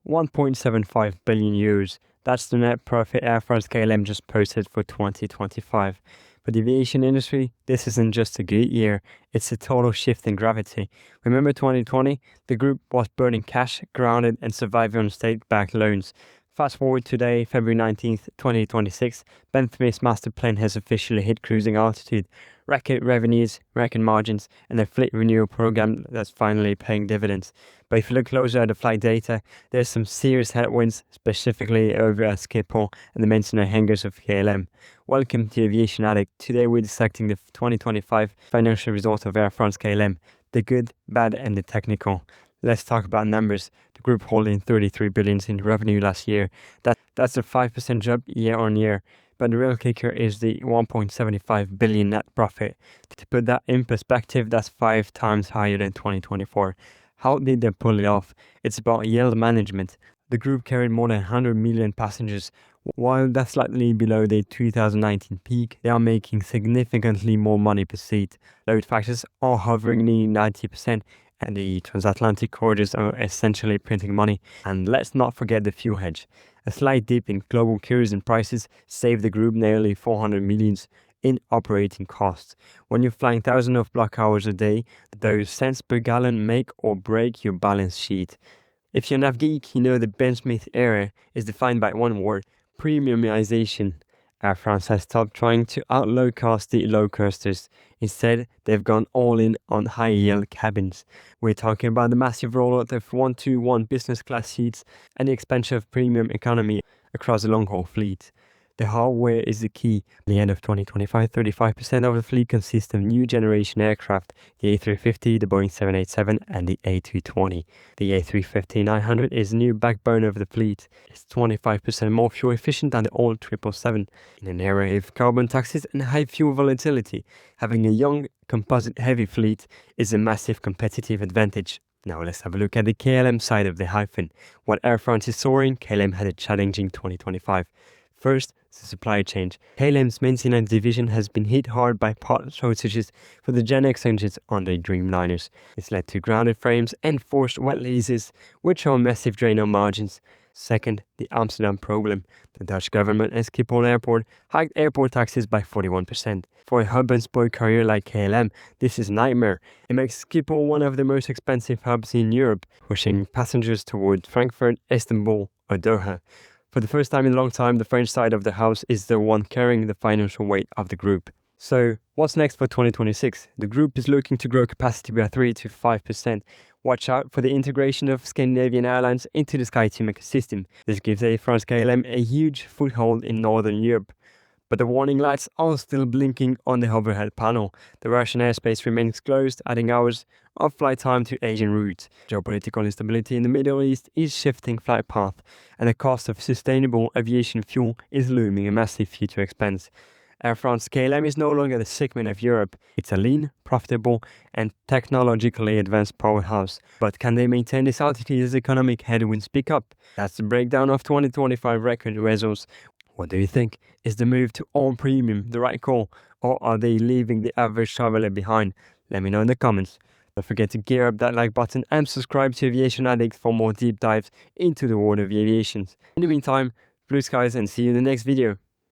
1.75 billion euros. That's the net profit Air France-KLM just posted for 2025. For the aviation industry, this isn't just a good year, it's a total shift in gravity. Remember 2020? The group was burning cash, grounded and surviving on state-backed loans. Fast forward today, February 19th, 2026, Ben Smith's master plan has officially hit cruising altitude. Record revenues, record margins, and a fleet renewal program that's finally paying dividends. But if you look closer at the flight data, there's some serious headwinds, specifically over at Schiphol and the maintenance hangars of KLM. Welcome to Aviation Addict. Today we're dissecting the 2025 financial results of Air France-KLM, the good, bad, and the technical. Let's talk about numbers. The group holding 33 billion in revenue last year. That's a 5% jump year on year. But the real kicker is the 1.75 billion net profit. To put that in perspective, that's 5 times higher than 2024. How did they pull it off? It's about yield management. The group carried more than 100 million passengers. While that's slightly below the 2019 peak, they are making significantly more money per seat. Load factors are hovering nearly 90%. And the transatlantic corridors are essentially printing money. And let's not forget the fuel hedge. A slight dip in global kerosene prices saved the group nearly 400 million in operating costs. When you're flying thousands of block hours a day, those cents per gallon make or break your balance sheet. If you're a nav geek, you know the Ben Smith era is defined by one word: premiumization. Air France has stopped trying to out-low-cost the low-costers. Instead, they've gone all in on high-yield cabins. We're talking about the massive rollout of 1-to-1 business class seats and the expansion of premium economy across the long-haul fleet. The hardware is the key. At the end of 2025, 35% of the fleet consists of new generation aircraft, the A350, the Boeing 787 and the A220. The A350-900 is the new backbone of the fleet. It's 25% more fuel efficient than the old 777. In an era of carbon taxes and high fuel volatility, having a young composite heavy fleet is a massive competitive advantage. Now let's have a look at the KLM side of the hyphen. While Air France is soaring, KLM had a challenging 2025. First, the supply chain. KLM's maintenance division has been hit hard by part shortages for the Gen X engines on the Dreamliners. This led to grounded frames and forced wet leases, which are a massive drain on margins. Second, the Amsterdam problem. The Dutch government and Schiphol Airport hiked airport taxes by 41%. For a hub-and-spoke carrier like KLM, this is a nightmare. It makes Schiphol one of the most expensive hubs in Europe, pushing passengers toward Frankfurt, Istanbul, or Doha. For the first time in a long time, the French side of the house is the one carrying the financial weight of the group. So, what's next for 2026? The group is looking to grow capacity by 3 to 5%. Watch out for the integration of Scandinavian Airlines into the SkyTeam ecosystem. This gives Air France-KLM a huge foothold in Northern Europe. But the warning lights are still blinking on the overhead panel. The Russian airspace remains closed, adding hours of flight time to Asian routes. Geopolitical instability in the Middle East is shifting flight path, and the cost of sustainable aviation fuel is looming a massive future expense. Air France-KLM is no longer the segment of Europe. It's a lean, profitable, and technologically advanced powerhouse. But can they maintain this altitude as economic headwinds pick up? That's the breakdown of 2025 record results. What do you think? Is the move to all premium the right call, or are they leaving the average traveler behind? Let me know in the comments. Don't forget to gear up that like button and subscribe to Aviation Addict for more deep dives into the world of aviation. In the meantime, blue skies and see you in the next video.